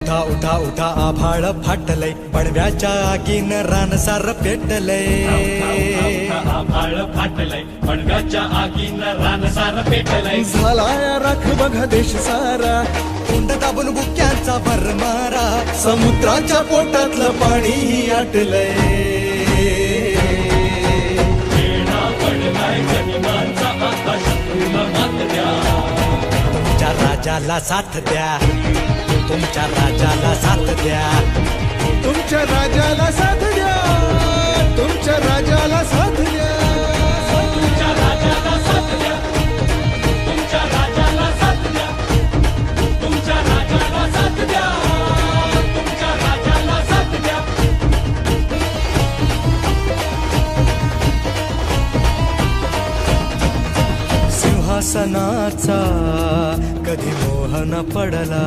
उठा उठा उठा आभाळ फाटलय, बडव्याच्या आगीन रानसार पेटलय. आभाळ फाटलय, बडव्याच्या आगीन रानसार पेटलय. झालाय राख बघा देश सारा, कुंड दाबून बुक्यांचा भरमारा. समुद्राच्या पोटातलं पाणी आटलय. वेळा पडलाय गनिमांचा आता शत्रूला मात द्या. तुमच्या राजाला साथ द्या, तुमच्या राजाला साथ द्या. तुमच्या राजाला साथ द्या, तुमच्या राजाला साथ द्या. तुमच्या राजाला साथ द्या, तुमच्या राजाला साथ द्या. तुमच्या राजाला साथ द्या, तुमच्या राजाला साथ द्या. सिंहासनाचा कधी मोह न पडला,